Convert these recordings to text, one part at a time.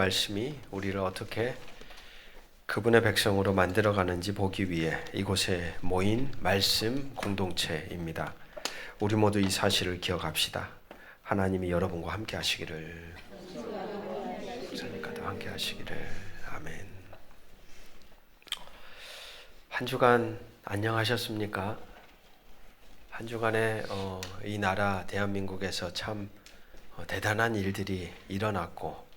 말씀이 우리를 어떻게 그분의 백성으로 만들어가는지 보기 위해 이곳에 모인 말씀 공동체입니다. 우리 모두 이 사실을 기억합시다. 하나님이 여러분과 함께 하시기를, 목사님과도 함께 하시기를. 아멘. 한 주간 안녕하셨습니까? 한 주간에 이 나라 대한민국에서 참 대단한 일들이 일어났고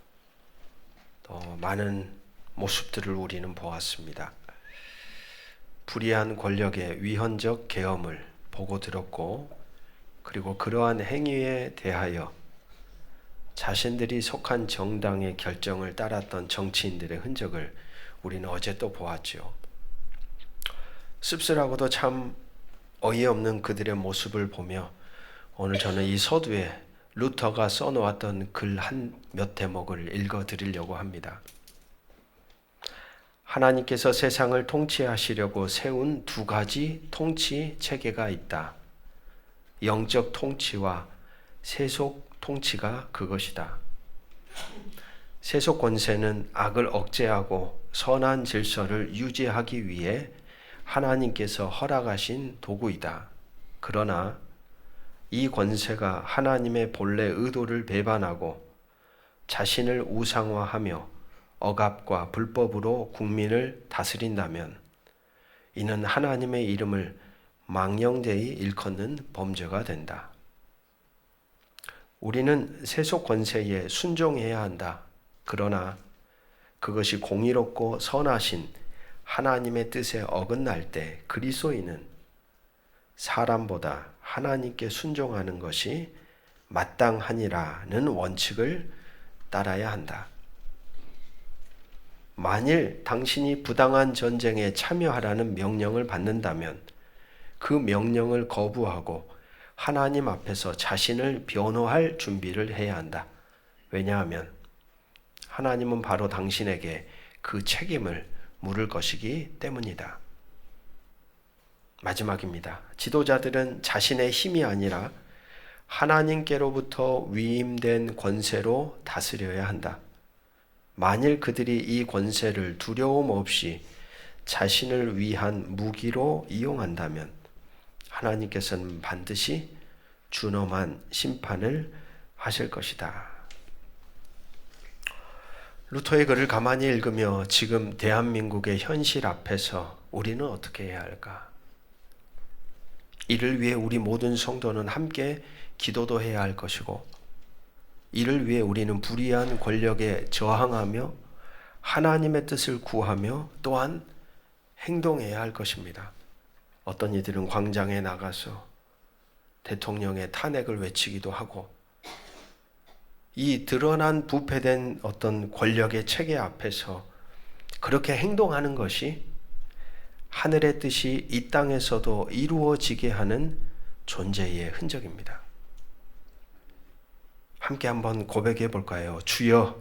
또 많은 모습들을 우리는 보았습니다. 불의한 권력의 위헌적 계엄을 보고 들었고, 그리고 그러한 행위에 대하여 자신들이 속한 정당의 결정을 따랐던 정치인들의 흔적을 우리는 어제 또 보았죠. 씁쓸하고도 참 어이없는 그들의 모습을 보며 오늘 저는 이 서두에 루터가 써놓았던 글 한 몇 대목을 읽어 드리려고 합니다. 하나님께서 세상을 통치하시려고 세운 두 가지 통치 체계가 있다. 영적 통치와 세속 통치가 그것이다. 세속 권세는 악을 억제하고 선한 질서를 유지하기 위해 하나님께서 허락하신 도구이다. 그러나 이 권세가 하나님의 본래 의도를 배반하고 자신을 우상화하며 억압과 불법으로 국민을 다스린다면 이는 하나님의 이름을 망령되이 일컫는 범죄가 된다. 우리는 세속 권세에 순종해야 한다. 그러나 그것이 공의롭고 선하신 하나님의 뜻에 어긋날 때 그리스도인은 사람보다 하나님께 순종하는 것이 마땅하니라는 원칙을 따라야 한다. 만일 당신이 부당한 전쟁에 참여하라는 명령을 받는다면 그 명령을 거부하고 하나님 앞에서 자신을 변호할 준비를 해야 한다. 왜냐하면 하나님은 바로 당신에게 그 책임을 물을 것이기 때문이다. 마지막입니다. 지도자들은 자신의 힘이 아니라 하나님께로부터 위임된 권세로 다스려야 한다. 만일 그들이 이 권세를 두려움 없이 자신을 위한 무기로 이용한다면 하나님께서는 반드시 준엄한 심판을 하실 것이다. 루터의 글을 가만히 읽으며 지금 대한민국의 현실 앞에서 우리는 어떻게 해야 할까? 이를 위해 우리 모든 성도는 함께 기도도 해야 할 것이고, 이를 위해 우리는 불의한 권력에 저항하며 하나님의 뜻을 구하며 또한 행동해야 할 것입니다. 어떤 이들은 광장에 나가서 대통령의 탄핵을 외치기도 하고, 이 드러난 부패된 어떤 권력의 체계 앞에서 그렇게 행동하는 것이 하늘의 뜻이 이 땅에서도 이루어지게 하는 존재의 흔적입니다. 함께 한번 고백해 볼까요? 주여,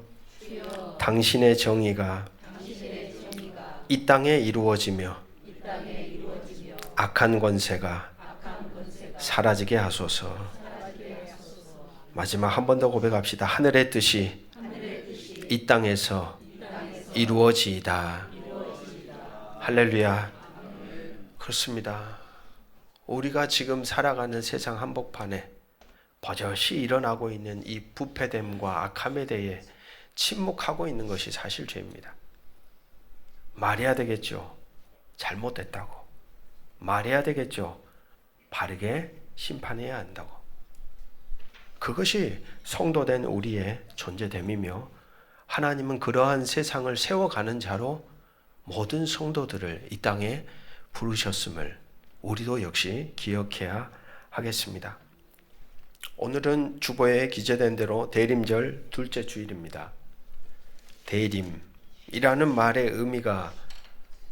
당신의 정의가 이 땅에 이루어지며 악한 권세가 사라지게 하소서. 마지막 한 번 더 고백합시다. 하늘의 뜻이 이 땅에서 이루어지이다. 할렐루야. 그렇습니다. 우리가 지금 살아가는 세상 한복판에 버젓이 일어나고 있는 이 부패됨과 악함에 대해 침묵하고 있는 것이 사실 죄입니다. 말해야 되겠죠. 잘못됐다고. 말해야 되겠죠. 바르게 심판해야 한다고. 그것이 성도된 우리의 존재됨이며, 하나님은 그러한 세상을 세워가는 자로 모든 성도들을 이 땅에 부르셨음을 우리도 역시 기억해야 하겠습니다. 오늘은 주보에 기재된 대로 대림절 둘째 주일입니다. 대림이라는 말의 의미가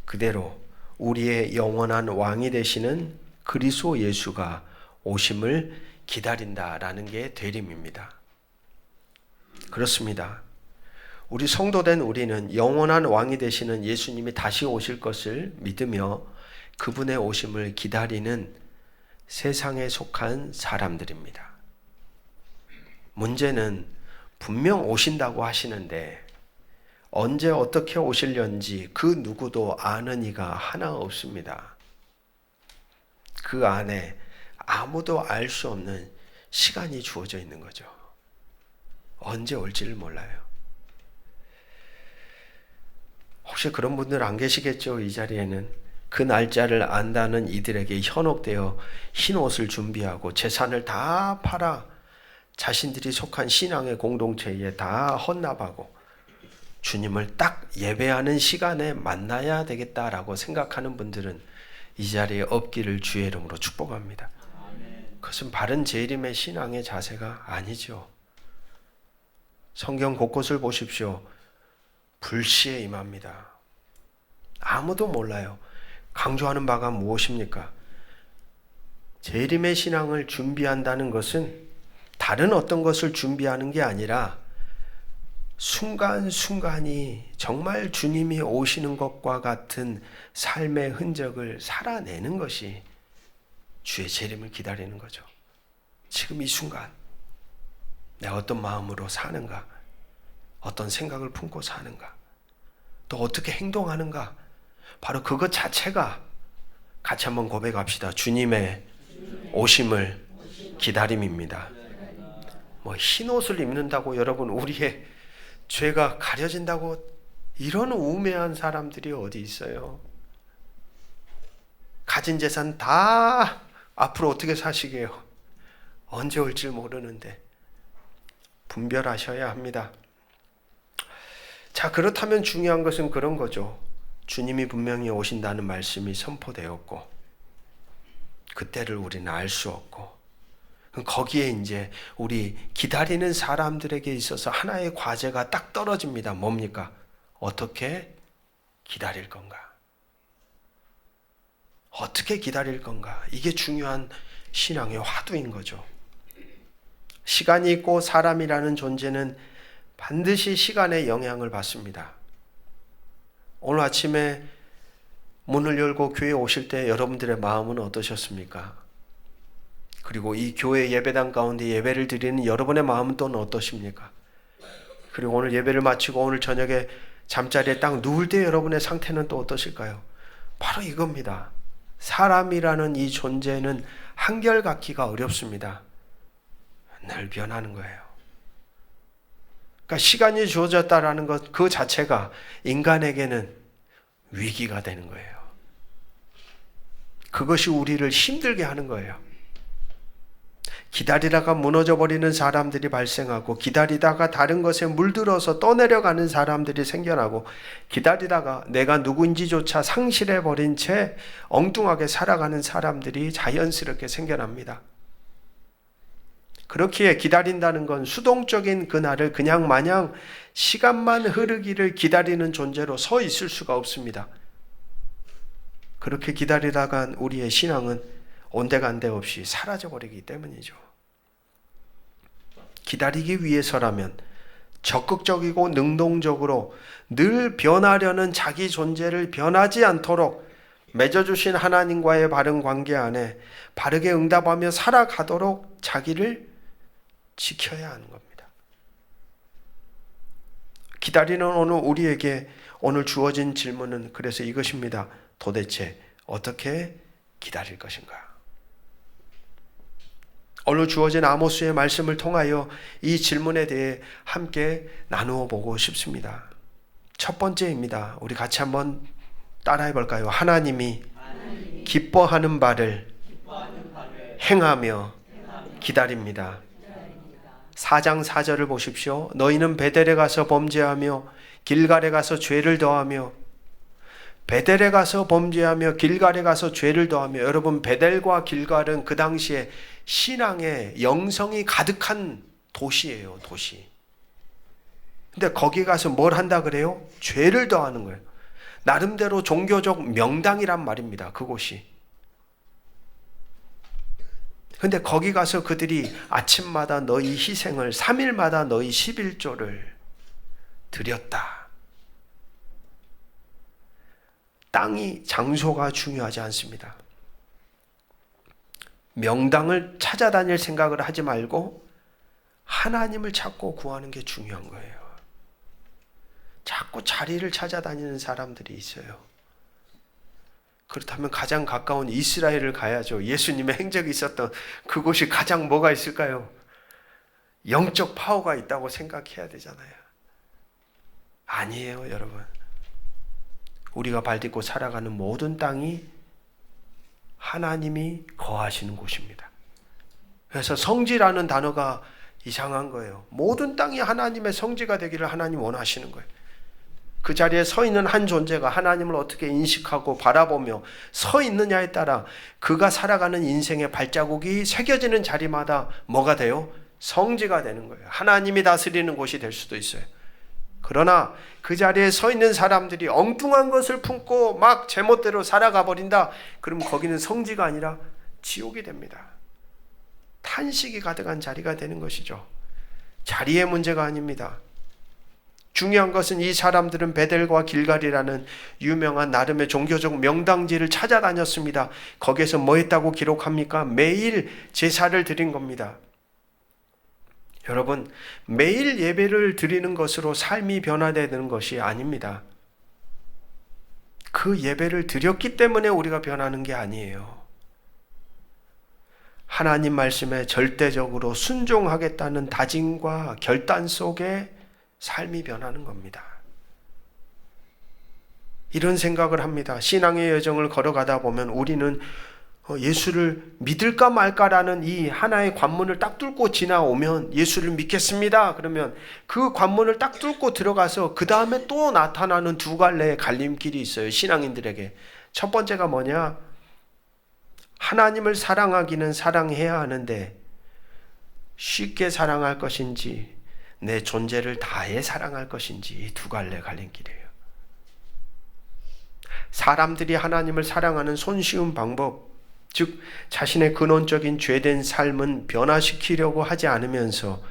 그대로 우리의 영원한 왕이 되시는 그리스도 예수가 오심을 기다린다라는 게 대림입니다. 그렇습니다. 우리 성도된 우리는 영원한 왕이 되시는 예수님이 다시 오실 것을 믿으며 그분의 오심을 기다리는 세상에 속한 사람들입니다. 문제는 분명 오신다고 하시는데 언제 어떻게 오실련지 그 누구도 아는 이가 하나 없습니다. 그 안에 아무도 알 수 없는 시간이 주어져 있는 거죠. 언제 올지를 몰라요. 혹시 그런 분들 안 계시겠죠? 이 자리에는 그 날짜를 안다는 이들에게 현혹되어 흰 옷을 준비하고 재산을 다 팔아 자신들이 속한 신앙의 공동체에 다 헌납하고 주님을 딱 예배하는 시간에 만나야 되겠다라고 생각하는 분들은 이 자리에 없기를 주의 이름으로 축복합니다. 그것은 바른 재림의 신앙의 자세가 아니죠. 성경 곳곳을 보십시오. 불시에 임합니다. 아무도 몰라요. 강조하는 바가 무엇입니까? 재림의 신앙을 준비한다는 것은 다른 어떤 것을 준비하는 게 아니라 순간순간이 정말 주님이 오시는 것과 같은 삶의 흔적을 살아내는 것이 주의 재림을 기다리는 거죠. 지금 이 순간 내가 어떤 마음으로 사는가, 어떤 생각을 품고 사는가, 또 어떻게 행동하는가, 바로 그것 자체가 같이 한번 고백합시다. 주님의 오심을 기다림입니다. 뭐 흰옷을 입는다고 여러분 우리의 죄가 가려진다고 이런 우매한 사람들이 어디 있어요? 가진 재산 다 앞으로 어떻게 사시게요? 언제 올지 모르는데 분별하셔야 합니다. 자, 그렇다면 중요한 것은 그런 거죠. 주님이 분명히 오신다는 말씀이 선포되었고 그때를 우리는 알 수 없고 거기에 이제 우리 기다리는 사람들에게 있어서 하나의 과제가 딱 떨어집니다. 뭡니까? 어떻게 기다릴 건가? 어떻게 기다릴 건가? 이게 중요한 신앙의 화두인 거죠. 시간이 있고 사람이라는 존재는 반드시 시간의 영향을 받습니다. 오늘 아침에 문을 열고 교회에 오실 때 여러분들의 마음은 어떠셨습니까? 그리고 이 교회 예배당 가운데 예배를 드리는 여러분의 마음은 또는 어떠십니까? 그리고 오늘 예배를 마치고 오늘 저녁에 잠자리에 딱 누울 때 여러분의 상태는 또 어떠실까요? 바로 이겁니다. 사람이라는 이 존재는 한결같기가 어렵습니다. 늘 변하는 거예요. 그러니까 시간이 주어졌다라는 것 그 자체가 인간에게는 위기가 되는 거예요. 그것이 우리를 힘들게 하는 거예요. 기다리다가 무너져버리는 사람들이 발생하고 기다리다가 다른 것에 물들어서 떠내려가는 사람들이 생겨나고 기다리다가 내가 누구인지조차 상실해버린 채 엉뚱하게 살아가는 사람들이 자연스럽게 생겨납니다. 그렇기에 기다린다는 건 수동적인 그날을 그냥 마냥 시간만 흐르기를 기다리는 존재로 서 있을 수가 없습니다. 그렇게 기다리다간 우리의 신앙은 온데간데 없이 사라져버리기 때문이죠. 기다리기 위해서라면 적극적이고 능동적으로 늘 변하려는 자기 존재를 변하지 않도록 맺어주신 하나님과의 바른 관계 안에 바르게 응답하며 살아가도록 자기를 지켜야 하는 겁니다. 기다리는 오늘 우리에게 오늘 주어진 질문은 그래서 이것입니다. 도대체 어떻게 기다릴 것인가? 오늘 주어진 아모스의 말씀을 통하여 이 질문에 대해 함께 나누어 보고 싶습니다. 첫 번째입니다. 우리 같이 한번 따라해 볼까요? 하나님이 기뻐하는 바를 행하며 기다립니다. 4장 4절을 보십시오. 너희는 베델에 가서 범죄하며 길갈에 가서 죄를 더하며 베델에 가서 범죄하며 길갈에 가서 죄를 더하며 여러분 베델과 길갈은 그 당시에 신앙의 영성이 가득한 도시예요. 도시. 근데 거기 가서 뭘 한다 그래요? 죄를 더하는 거예요. 나름대로 종교적 명당이란 말입니다. 그곳이. 근데 거기 가서 그들이 아침마다 너희 희생을 3일마다 너희 11조를 드렸다. 땅이 장소가 중요하지 않습니다. 명당을 찾아다닐 생각을 하지 말고 하나님을 찾고 구하는 게 중요한 거예요. 자꾸 자리를 찾아다니는 사람들이 있어요. 그렇다면 가장 가까운 이스라엘을 가야죠. 예수님의 행적이 있었던 그곳이 가장 뭐가 있을까요? 영적 파워가 있다고 생각해야 되잖아요. 아니에요, 여러분. 우리가 발딛고 살아가는 모든 땅이 하나님이 거하시는 곳입니다. 그래서 성지라는 단어가 이상한 거예요. 모든 땅이 하나님의 성지가 되기를 하나님 원하시는 거예요. 그 자리에 서 있는 한 존재가 하나님을 어떻게 인식하고 바라보며 서 있느냐에 따라 그가 살아가는 인생의 발자국이 새겨지는 자리마다 뭐가 돼요? 성지가 되는 거예요. 하나님이 다스리는 곳이 될 수도 있어요. 그러나 그 자리에 서 있는 사람들이 엉뚱한 것을 품고 막 제멋대로 살아가 버린다. 그러면 거기는 성지가 아니라 지옥이 됩니다. 탄식이 가득한 자리가 되는 것이죠. 자리의 문제가 아닙니다. 중요한 것은 이 사람들은 베델과 길갈이라는 유명한 나름의 종교적 명당지를 찾아다녔습니다. 거기에서 뭐 했다고 기록합니까? 매일 제사를 드린 겁니다. 여러분, 매일 예배를 드리는 것으로 삶이 변화되는 것이 아닙니다. 그 예배를 드렸기 때문에 우리가 변하는 게 아니에요. 하나님 말씀에 절대적으로 순종하겠다는 다짐과 결단 속에 삶이 변하는 겁니다. 이런 생각을 합니다. 신앙의 여정을 걸어가다 보면 우리는 예수를 믿을까 말까라는 이 하나의 관문을 딱 뚫고 지나오면 예수를 믿겠습니다. 그러면 그 관문을 딱 뚫고 들어가서 그 다음에 또 나타나는 두 갈래의 갈림길이 있어요. 신앙인들에게. 첫 번째가 뭐냐? 하나님을 사랑하기는 사랑해야 하는데 쉽게 사랑할 것인지 내 존재를 다해 사랑할 것인지 이 두 갈래 갈림길이에요. 사람들이 하나님을 사랑하는 손쉬운 방법, 즉 자신의 근원적인 죄된 삶은 변화시키려고 하지 않으면서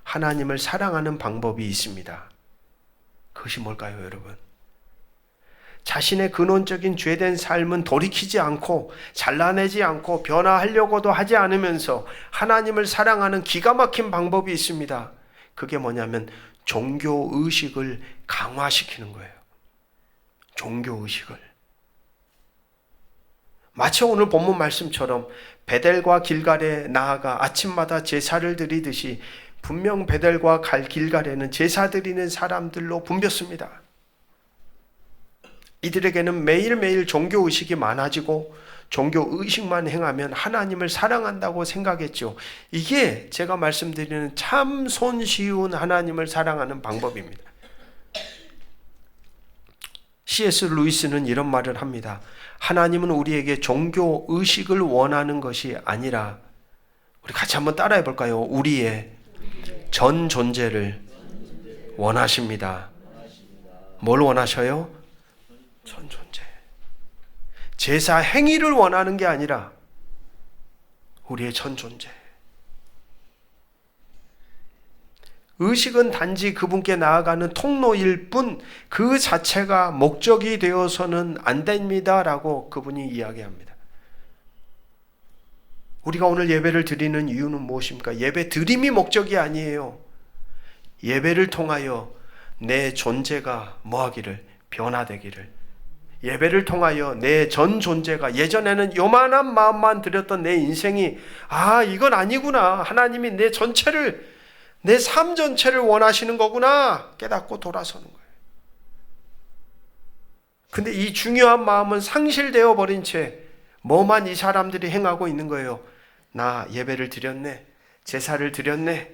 하나님을 사랑하는 방법이 있습니다. 그것이 뭘까요, 여러분? 자신의 근원적인 죄된 삶은 돌이키지 않고 잘라내지 않고 변화하려고도 하지 않으면서 하나님을 사랑하는 기가 막힌 방법이 있습니다. 그게 뭐냐면 종교의식을 강화시키는 거예요. 종교의식을. 마치 오늘 본문 말씀처럼 베델과 길갈에 나아가 아침마다 제사를 드리듯이 분명 베델과 길갈에는 제사 드리는 사람들로 붐볐습니다. 이들에게는 매일매일 종교의식이 많아지고 종교의식만 행하면 하나님을 사랑한다고 생각했죠. 이게 제가 말씀드리는 참 손쉬운 하나님을 사랑하는 방법입니다. C.S. 루이스는 이런 말을 합니다. 하나님은 우리에게 종교의식을 원하는 것이 아니라, 우리 같이 한번 따라해 볼까요? 우리의 전 존재를 원하십니다. 뭘 원하셔요? 전 존재. 제사 행위를 원하는 게 아니라 우리의 전 존재. 의식은 단지 그분께 나아가는 통로일 뿐 그 자체가 목적이 되어서는 안 됩니다라고 그분이 이야기합니다. 우리가 오늘 예배를 드리는 이유는 무엇입니까? 예배 드림이 목적이 아니에요. 예배를 통하여 내 존재가 뭐하기를? 변화되기를. 예배를 통하여 내 전 존재가, 예전에는 요만한 마음만 드렸던 내 인생이 이건 아니구나, 하나님이 내 전체를, 내 삶 전체를 원하시는 거구나 깨닫고 돌아서는 거예요. 근데 이 중요한 마음은 상실되어 버린 채 뭐만 이 사람들이 행하고 있는 거예요. 나 예배를 드렸네, 제사를 드렸네.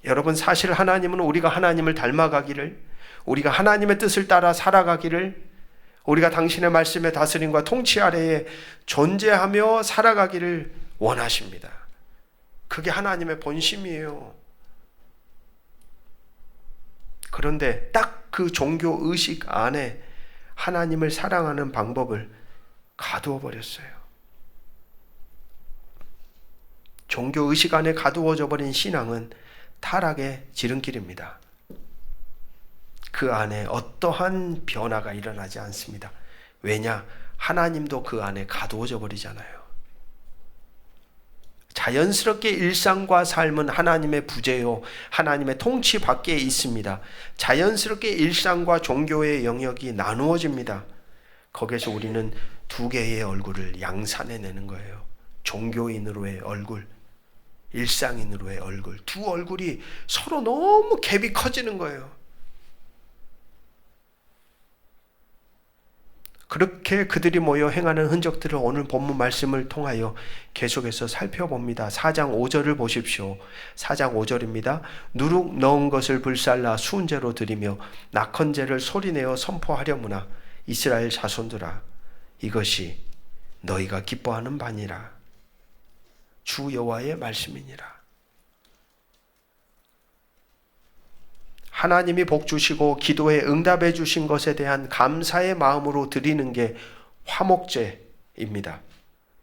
여러분, 사실 하나님은 우리가 하나님을 닮아가기를, 우리가 하나님의 뜻을 따라 살아가기를, 우리가 당신의 말씀의 다스림과 통치 아래에 존재하며 살아가기를 원하십니다. 그게 하나님의 본심이에요. 그런데 딱 그 종교의식 안에 하나님을 사랑하는 방법을 가두어 버렸어요. 종교의식 안에 가두어져 버린 신앙은 타락의 지름길입니다. 그 안에 어떠한 변화가 일어나지 않습니다. 왜냐? 하나님도 그 안에 가두어져 버리잖아요. 자연스럽게 일상과 삶은 하나님의 부재요, 하나님의 통치 밖에 있습니다. 자연스럽게 일상과 종교의 영역이 나누어집니다. 거기에서 우리는 두 개의 얼굴을 양산해내는 거예요. 종교인으로의 얼굴, 일상인으로의 얼굴, 두 얼굴이 서로 너무 갭이 커지는 거예요. 그렇게 그들이 모여 행하는 흔적들을 오늘 본문 말씀을 통하여 계속해서 살펴봅니다. 4장 5절을 보십시오. 4장 5절입니다. 누룩 넣은 것을 불살라 수은제로 드리며 낙헌제를 소리내어 선포하려무나 이스라엘 자손들아, 이것이 너희가 기뻐하는 바니라. 주 여호와의 말씀이니라. 하나님이 복 주시고 기도에 응답해 주신 것에 대한 감사의 마음으로 드리는 게 화목제입니다.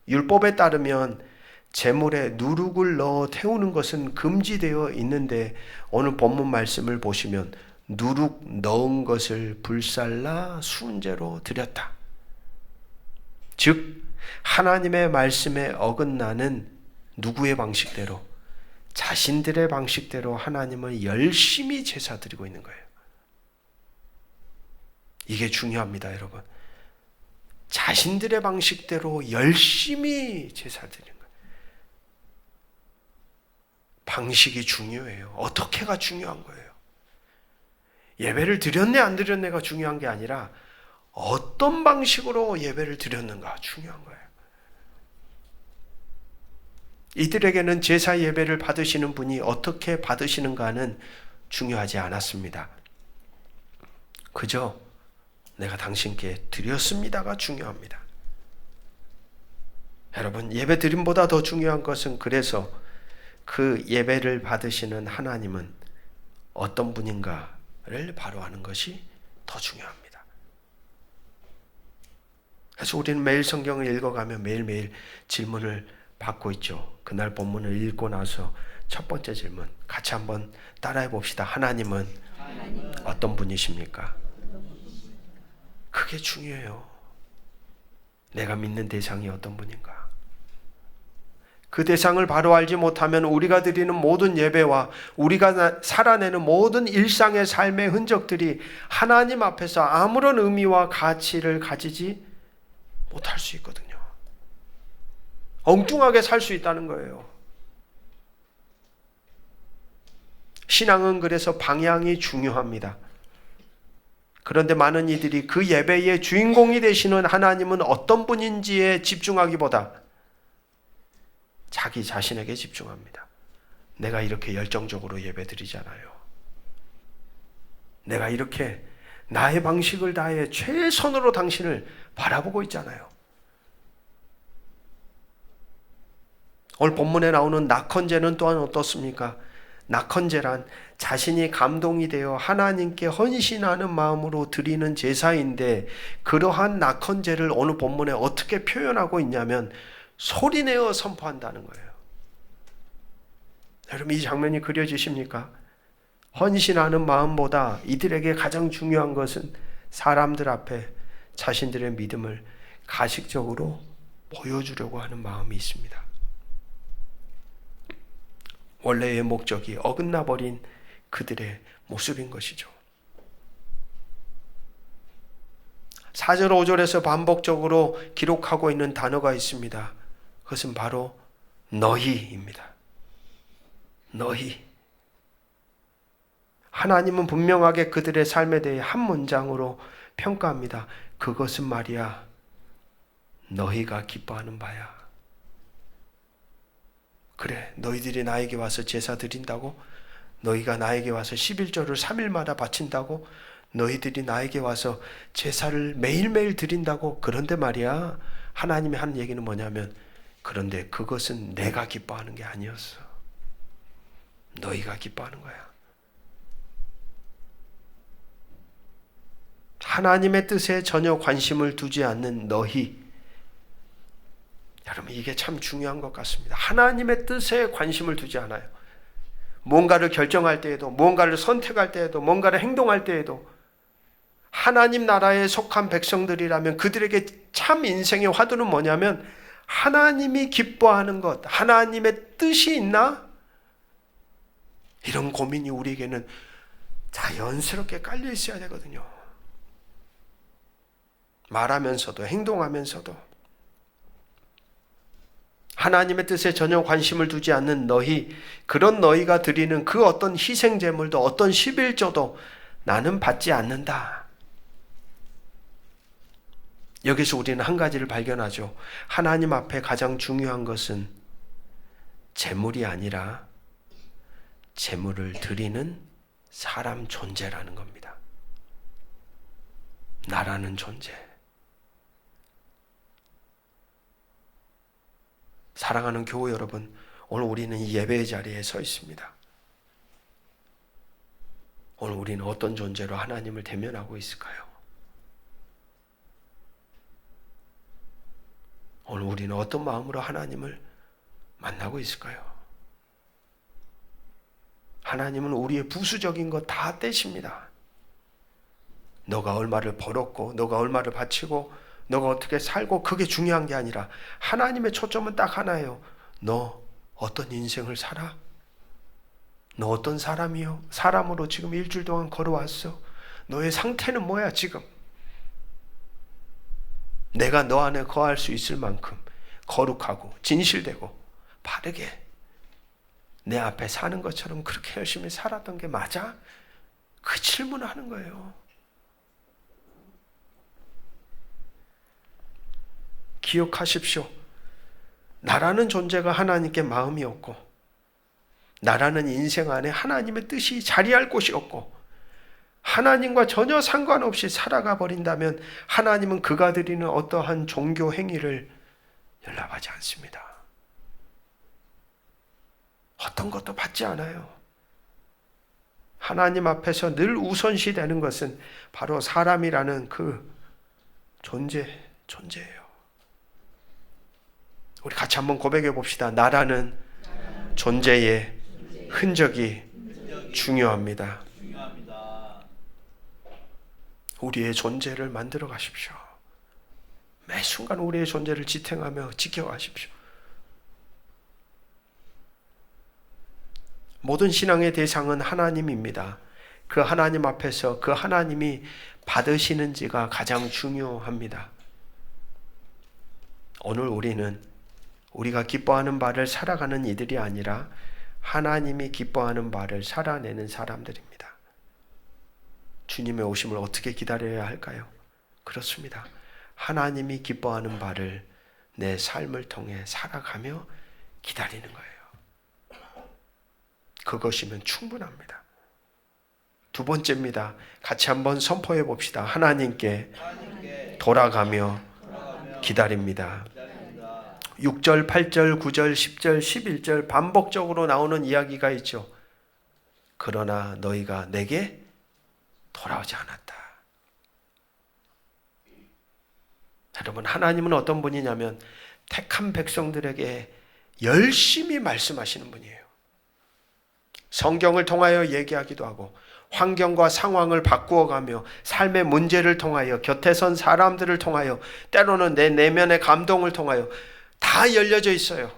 율법에 따르면 제물에 누룩을 넣어 태우는 것은 금지되어 있는데 오늘 본문 말씀을 보시면 누룩 넣은 것을 불살라 수은제로 드렸다. 즉 하나님의 말씀에 어긋나는 누구의 방식대로, 자신들의 방식대로 하나님을 열심히 제사 드리고 있는 거예요. 이게 중요합니다, 여러분. 자신들의 방식대로 열심히 제사 드리는 거예요. 방식이 중요해요. 어떻게가 중요한 거예요. 예배를 드렸네 안 드렸네가 중요한 게 아니라 어떤 방식으로 예배를 드렸는가 중요한 거예요. 이들에게는 제사 예배를 받으시는 분이 어떻게 받으시는가는 중요하지 않았습니다. 그저 내가 당신께 드렸습니다가 중요합니다. 여러분, 예배 드림보다 더 중요한 것은 그래서 그 예배를 받으시는 하나님은 어떤 분인가를 바로 아는 것이 더 중요합니다. 그래서 우리는 매일 성경을 읽어가며 매일매일 질문을 받고 있죠. 그날 본문을 읽고 나서 첫 번째 질문 같이 한번 따라해 봅시다. 하나님은 어떤 분이십니까? 그게 중요해요. 내가 믿는 대상이 어떤 분인가? 그 대상을 바로 알지 못하면 우리가 드리는 모든 예배와 우리가 살아내는 모든 일상의 삶의 흔적들이 하나님 앞에서 아무런 의미와 가치를 가지지 못할 수 있거든요. 엉뚱하게 살 수 있다는 거예요. 신앙은 그래서 방향이 중요합니다. 그런데 많은 이들이 그 예배의 주인공이 되시는 하나님은 어떤 분인지에 집중하기보다 자기 자신에게 집중합니다. 내가 이렇게 열정적으로 예배드리잖아요. 내가 이렇게 나의 방식을 다해 최선으로 당신을 바라보고 있잖아요. 오늘 본문에 나오는 낙헌제는 또한 어떻습니까? 낙헌제란 자신이 감동이 되어 하나님께 헌신하는 마음으로 드리는 제사인데, 그러한 낙헌제를 오늘 본문에 어떻게 표현하고 있냐면 소리내어 선포한다는 거예요. 여러분, 이 장면이 그려지십니까? 헌신하는 마음보다 이들에게 가장 중요한 것은 사람들 앞에 자신들의 믿음을 가식적으로 보여주려고 하는 마음이 있습니다. 원래의 목적이 어긋나버린 그들의 모습인 것이죠. 4절 5절에서 반복적으로 기록하고 있는 단어가 있습니다. 그것은 바로 너희입니다. 너희. 하나님은 분명하게 그들의 삶에 대해 한 문장으로 평가합니다. 그것은 말이야, 너희가 기뻐하는 바야. 그래, 너희들이 나에게 와서 제사 드린다고? 너희가 나에게 와서 11조를 3일마다 바친다고? 너희들이 나에게 와서 제사를 매일매일 드린다고? 그런데 말이야, 하나님이 하는 얘기는 뭐냐면, 그런데 그것은 내가 기뻐하는 게 아니었어. 너희가 기뻐하는 거야. 하나님의 뜻에 전혀 관심을 두지 않는 너희. 여러분, 이게 참 중요한 것 같습니다. 하나님의 뜻에 관심을 두지 않아요. 뭔가를 결정할 때에도, 뭔가를 선택할 때에도, 뭔가를 행동할 때에도 하나님 나라에 속한 백성들이라면 그들에게 참 인생의 화두는 뭐냐면 하나님이 기뻐하는 것, 하나님의 뜻이 있나? 이런 고민이 우리에게는 자연스럽게 깔려 있어야 되거든요. 말하면서도 행동하면서도 하나님의 뜻에 전혀 관심을 두지 않는 너희, 그런 너희가 드리는 그 어떤 희생 제물도 어떤 11조도 나는 받지 않는다. 여기서 우리는 한 가지를 발견하죠. 하나님 앞에 가장 중요한 것은 제물이 아니라 제물을 드리는 사람 존재라는 겁니다. 나라는 존재. 사랑하는 교우 여러분, 오늘 우리는 이 예배의 자리에 서 있습니다. 오늘 우리는 어떤 존재로 하나님을 대면하고 있을까요? 오늘 우리는 어떤 마음으로 하나님을 만나고 있을까요? 하나님은 우리의 부수적인 것 다 떼십니다. 너가 얼마를 벌었고, 너가 얼마를 바치고, 너가 어떻게 살고, 그게 중요한 게 아니라 하나님의 초점은 딱 하나예요. 너 어떤 인생을 살아? 너 어떤 사람이요? 사람으로 지금 일주일 동안 걸어왔어? 너의 상태는 뭐야 지금? 내가 너 안에 거할 수 있을 만큼 거룩하고 진실되고 바르게 내 앞에 사는 것처럼 그렇게 열심히 살았던 게 맞아? 그 질문을 하는 거예요. 기억하십시오. 나라는 존재가 하나님께 마음이 없고, 나라는 인생 안에 하나님의 뜻이 자리할 곳이 없고, 하나님과 전혀 상관없이 살아가 버린다면 하나님은 그가 드리는 어떠한 종교 행위를 연락하지 않습니다. 어떤 것도 받지 않아요. 하나님 앞에서 늘 우선시 되는 것은 바로 사람이라는 그 존재예요. 우리 같이 한번 고백해 봅시다. 나라는 존재의 흔적이 중요합니다. 우리의 존재를 만들어 가십시오. 매 순간 우리의 존재를 지탱하며 지켜가십시오. 모든 신앙의 대상은 하나님입니다. 그 하나님 앞에서 그 하나님이 받으시는지가 가장 중요합니다. 오늘 우리는 우리가 기뻐하는 바를 살아가는 이들이 아니라 하나님이 기뻐하는 바를 살아내는 사람들입니다. 주님의 오심을 어떻게 기다려야 할까요? 그렇습니다. 하나님이 기뻐하는 바를 내 삶을 통해 살아가며 기다리는 거예요. 그것이면 충분합니다. 두 번째입니다. 같이 한번 선포해 봅시다. 하나님께 돌아가며 기다립니다. 6절, 8절, 9절, 10절, 11절 반복적으로 나오는 이야기가 있죠. 그러나 너희가 내게 돌아오지 않았다. 여러분, 하나님은 어떤 분이냐면 택한 백성들에게 열심히 말씀하시는 분이에요. 성경을 통하여 얘기하기도 하고 환경과 상황을 바꾸어가며 삶의 문제를 통하여 곁에 선 사람들을 통하여 때로는 내 내면의 감동을 통하여 다 열려져 있어요.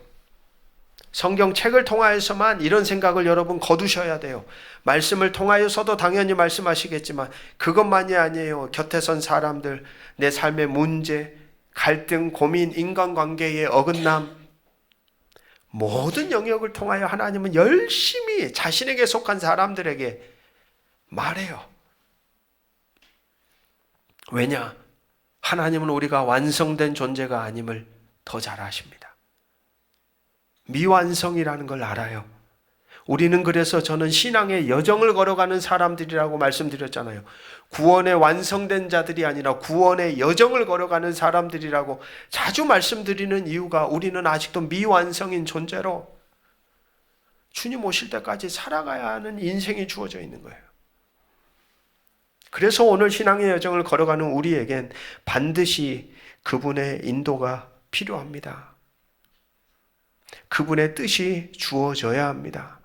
성경책을 통하여서만 이런 생각을 여러분 거두셔야 돼요. 말씀을 통하여서도 당연히 말씀하시겠지만 그것만이 아니에요. 곁에 선 사람들, 내 삶의 문제, 갈등, 고민, 인간관계의 어긋남, 모든 영역을 통하여 하나님은 열심히 자신에게 속한 사람들에게 말해요. 왜냐? 하나님은 우리가 완성된 존재가 아님을 더 잘 아십니다. 미완성이라는 걸 알아요. 우리는 그래서 저는 신앙의 여정을 걸어가는 사람들이라고 말씀드렸잖아요. 구원의 완성된 자들이 아니라 구원의 여정을 걸어가는 사람들이라고 자주 말씀드리는 이유가 우리는 아직도 미완성인 존재로 주님 오실 때까지 살아가야 하는 인생이 주어져 있는 거예요. 그래서 오늘 신앙의 여정을 걸어가는 우리에겐 반드시 그분의 인도가 필요합니다. 그분의 뜻이 주어져야 합니다.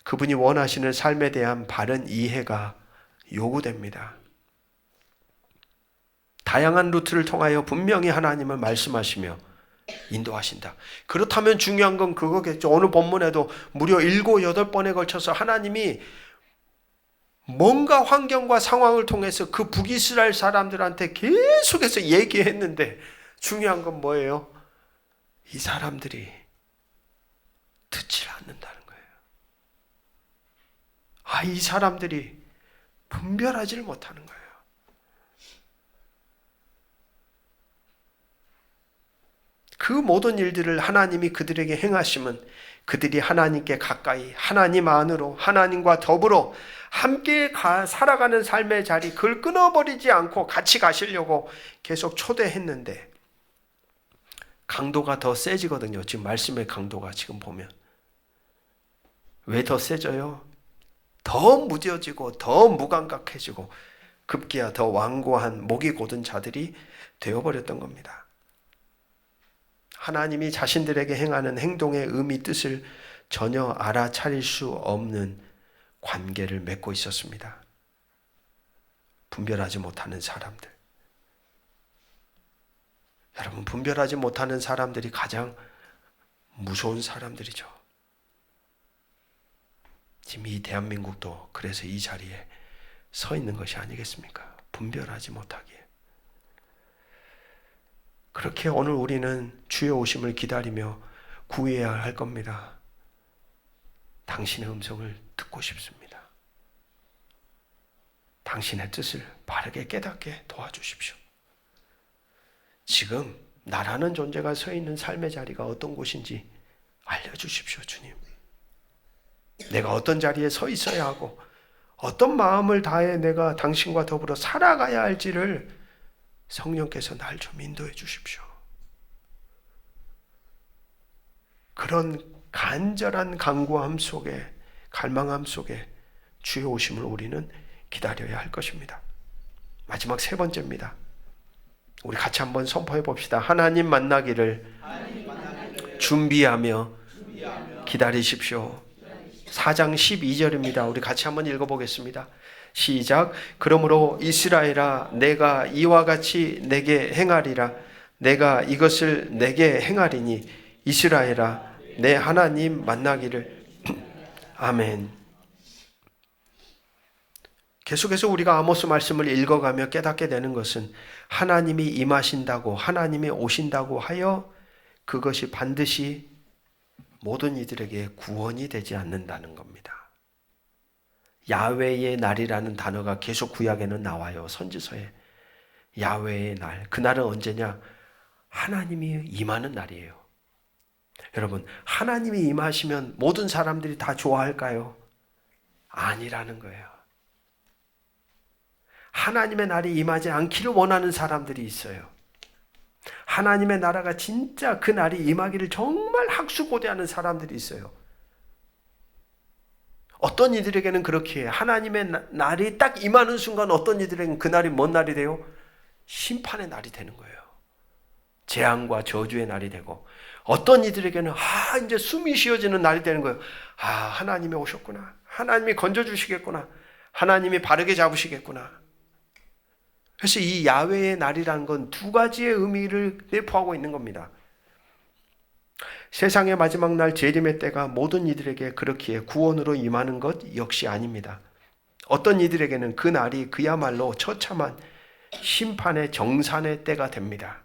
그분이 원하시는 삶에 대한 바른 이해가 요구됩니다. 다양한 루트를 통하여 분명히 하나님은 말씀하시며 인도하신다. 그렇다면 중요한 건 그거겠죠. 오늘 본문에도 무려 7, 8번에 걸쳐서 하나님이 뭔가 환경과 상황을 통해서 그 북이스라엘 사람들한테 계속해서 얘기했는데 중요한 건 뭐예요? 이 사람들이 듣지 않는다는 거예요. 이 사람들이 분별하지를 못하는 거예요. 그 모든 일들을 하나님이 그들에게 행하심은 그들이 하나님께 가까이 하나님 안으로 하나님과 더불어 함께 살아가는 삶의 자리 그걸 끊어버리지 않고 같이 가시려고 계속 초대했는데 강도가 더 세지거든요. 지금 말씀의 강도가 지금 보면 왜 더 세져요? 더 무뎌지고 더 무감각해지고 급기야 더 완고한 목이 곧은 자들이 되어버렸던 겁니다. 하나님이 자신들에게 행하는 행동의 의미 뜻을 전혀 알아차릴 수 없는 관계를 맺고 있었습니다. 분별하지 못하는 사람들. 여러분, 분별하지 못하는 사람들이 가장 무서운 사람들이죠. 지금 이 대한민국도 그래서 이 자리에 서 있는 것이 아니겠습니까? 분별하지 못하기에. 그렇게 오늘 우리는 주의 오심을 기다리며 구해야 할 겁니다. 당신의 음성을 듣고 싶습니다. 당신의 뜻을 바르게 깨닫게 도와주십시오. 지금 나라는 존재가 서 있는 삶의 자리가 어떤 곳인지 알려주십시오, 주님. 내가 어떤 자리에 서 있어야 하고 어떤 마음을 다해 내가 당신과 더불어 살아가야 할지를 성령께서 날 좀 인도해 주십시오. 그런 간절한 간구함 속에, 갈망함 속에 주의 오심을 우리는 기다려야 할 것입니다. 마지막 세 번째입니다. 우리 같이 한번 선포해 봅시다. 하나님 만나기를 준비하며 기다리십시오. 4장 12절입니다. 우리 같이 한번 읽어보겠습니다. 시작. 그러므로 이스라엘아, 내가 이와 같이 내게 행하리라. 내가 이것을 내게 행하리니 이스라엘아, 내 하나님 만나기를. 아멘. 계속해서 우리가 아모스 말씀을 읽어가며 깨닫게 되는 것은 하나님이 임하신다고, 하나님이 오신다고 하여 그것이 반드시 모든 이들에게 구원이 되지 않는다는 겁니다. 야훼의 날이라는 단어가 계속 구약에는 나와요. 선지서에. 야훼의 날. 그날은 언제냐? 하나님이 임하는 날이에요. 여러분, 하나님이 임하시면 모든 사람들이 다 좋아할까요? 아니라는 거예요. 하나님의 날이 임하지 않기를 원하는 사람들이 있어요. 하나님의 나라가 진짜 그 날이 임하기를 정말 학수고대하는 사람들이 있어요. 어떤 이들에게는 그렇게 해요. 하나님의 날이 딱 임하는 순간 어떤 이들에게는 그 날이 뭔 날이 돼요? 심판의 날이 되는 거예요. 재앙과 저주의 날이 되고, 어떤 이들에게는 이제 숨이 쉬어지는 날이 되는 거예요. 하나님이 오셨구나. 하나님이 건져주시겠구나. 하나님이 바르게 잡으시겠구나. 그래서 이 야훼의 날이라는 건 두 가지의 의미를 내포하고 있는 겁니다. 세상의 마지막 날 재림의 때가 모든 이들에게 그렇기에 구원으로 임하는 것 역시 아닙니다. 어떤 이들에게는 그 날이 그야말로 처참한 심판의 정산의 때가 됩니다.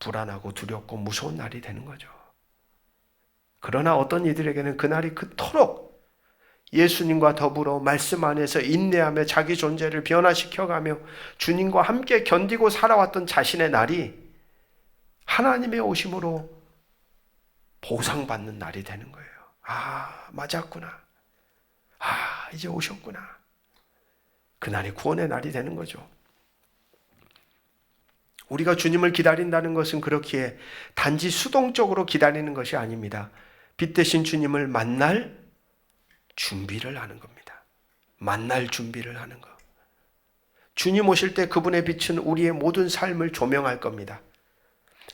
불안하고 두렵고 무서운 날이 되는 거죠. 그러나 어떤 이들에게는 그 날이 그토록 예수님과 더불어 말씀 안에서 인내하며 자기 존재를 변화시켜가며 주님과 함께 견디고 살아왔던 자신의 날이 하나님의 오심으로 보상받는 날이 되는 거예요. 맞았구나. 이제 오셨구나. 그날이 구원의 날이 되는 거죠. 우리가 주님을 기다린다는 것은 그렇기에 단지 수동적으로 기다리는 것이 아닙니다. 빛 대신 주님을 만날 준비를 하는 겁니다. 만날 준비를 하는 것. 주님 오실 때 그분의 빛은 우리의 모든 삶을 조명할 겁니다.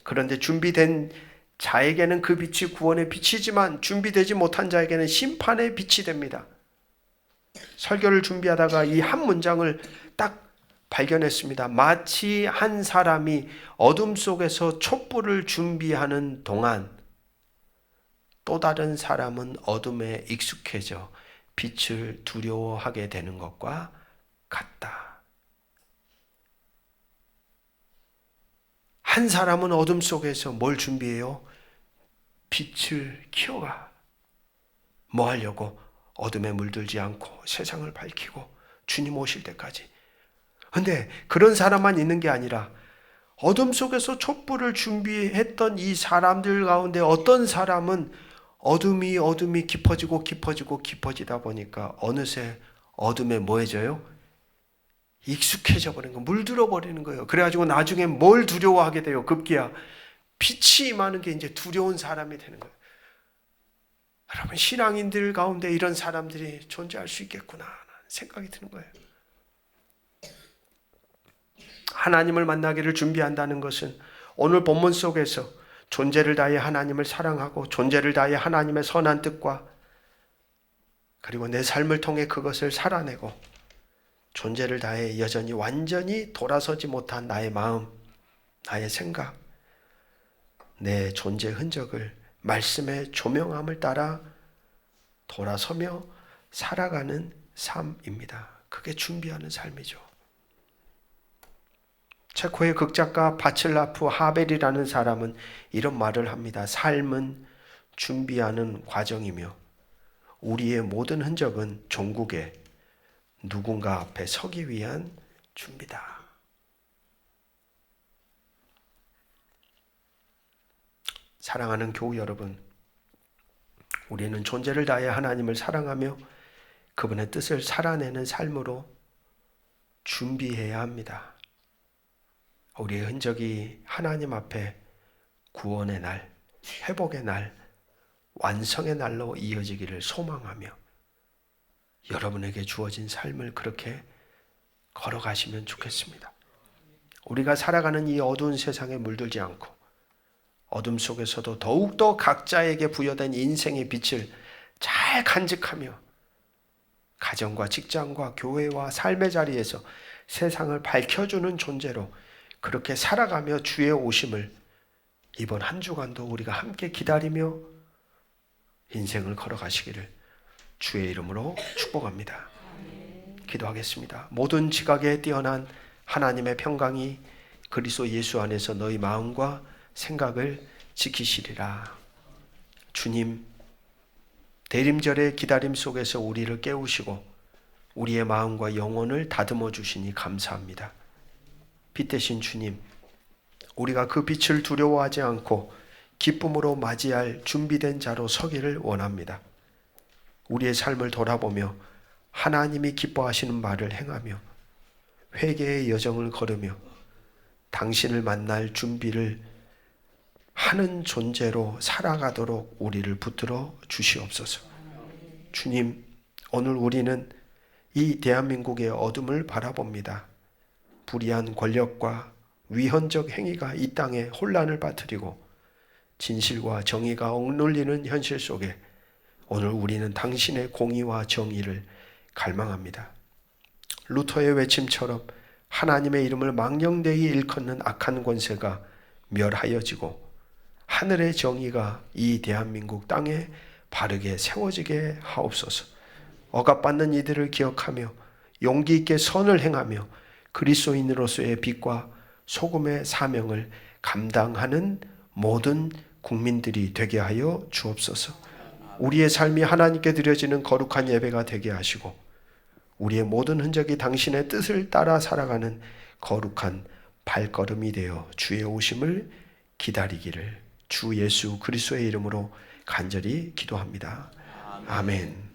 그런데 준비된 자에게는 그 빛이 구원의 빛이지만 준비되지 못한 자에게는 심판의 빛이 됩니다. 설교를 준비하다가 이 한 문장을 딱 발견했습니다. 마치 한 사람이 어둠 속에서 촛불을 준비하는 동안 또 다른 사람은 어둠에 익숙해져 빛을 두려워하게 되는 것과 같다. 한 사람은 어둠 속에서 뭘 준비해요? 빛을 키워가. 뭐 하려고? 어둠에 물들지 않고 세상을 밝히고 주님 오실 때까지. 근데 그런 사람만 있는 게 아니라 어둠 속에서 촛불을 준비했던 이 사람들 가운데 어떤 사람은 어둠이 깊어지다 보니까 어느새 어둠에 뭐해져요? 익숙해져 버린 거, 물들어 버리는 거예요. 그래가지고 나중에 뭘 두려워하게 돼요? 급기야 빛이 임하는 게 이제 두려운 사람이 되는 거예요. 여러분, 신앙인들 가운데 이런 사람들이 존재할 수 있겠구나 하는 생각이 드는 거예요. 하나님을 만나기를 준비한다는 것은 오늘 본문 속에서 존재를 다해 하나님을 사랑하고 존재를 다해 하나님의 선한 뜻과 그리고 내 삶을 통해 그것을 살아내고 존재를 다해 여전히 완전히 돌아서지 못한 나의 마음, 나의 생각, 내 존재 흔적을 말씀의 조명함을 따라 돌아서며 살아가는 삶입니다. 그게 준비하는 삶이죠. 체코의 극작가 바칠라프 하벨이라는 사람은 이런 말을 합니다. 삶은 준비하는 과정이며 우리의 모든 흔적은 종국에 누군가 앞에 서기 위한 준비다. 사랑하는 교우 여러분, 우리는 존재를 다해 하나님을 사랑하며 그분의 뜻을 살아내는 삶으로 준비해야 합니다. 우리의 흔적이 하나님 앞에 구원의 날, 회복의 날, 완성의 날로 이어지기를 소망하며 여러분에게 주어진 삶을 그렇게 걸어가시면 좋겠습니다. 우리가 살아가는 이 어두운 세상에 물들지 않고 어둠 속에서도 더욱더 각자에게 부여된 인생의 빛을 잘 간직하며 가정과 직장과 교회와 삶의 자리에서 세상을 밝혀주는 존재로 그렇게 살아가며 주의 오심을 이번 한 주간도 우리가 함께 기다리며 인생을 걸어가시기를 주의 이름으로 축복합니다. 기도하겠습니다. 모든 지각에 뛰어난 하나님의 평강이 그리스도 예수 안에서 너희 마음과 생각을 지키시리라. 주님, 대림절의 기다림 속에서 우리를 깨우시고 우리의 마음과 영혼을 다듬어 주시니 감사합니다. 빛 대신 주님, 우리가 그 빛을 두려워하지 않고 기쁨으로 맞이할 준비된 자로 서기를 원합니다. 우리의 삶을 돌아보며 하나님이 기뻐하시는 바를 행하며 회개의 여정을 걸으며 당신을 만날 준비를 하는 존재로 살아가도록 우리를 붙들어 주시옵소서. 주님, 오늘 우리는 이 대한민국의 어둠을 바라봅니다. 불의한 권력과 위헌적 행위가 이 땅에 혼란을 빠뜨리고 진실과 정의가 억눌리는 현실 속에 오늘 우리는 당신의 공의와 정의를 갈망합니다. 루터의 외침처럼 하나님의 이름을 망령되이 일컫는 악한 권세가 멸하여지고 하늘의 정의가 이 대한민국 땅에 바르게 세워지게 하옵소서. 억압받는 이들을 기억하며 용기 있게 선을 행하며 그리스도인으로서의 빛과 소금의 사명을 감당하는 모든 국민들이 되게 하여 주옵소서. 우리의 삶이 하나님께 드려지는 거룩한 예배가 되게 하시고 우리의 모든 흔적이 당신의 뜻을 따라 살아가는 거룩한 발걸음이 되어 주의 오심을 기다리기를 주 예수 그리스도의 이름으로 간절히 기도합니다. 아멘.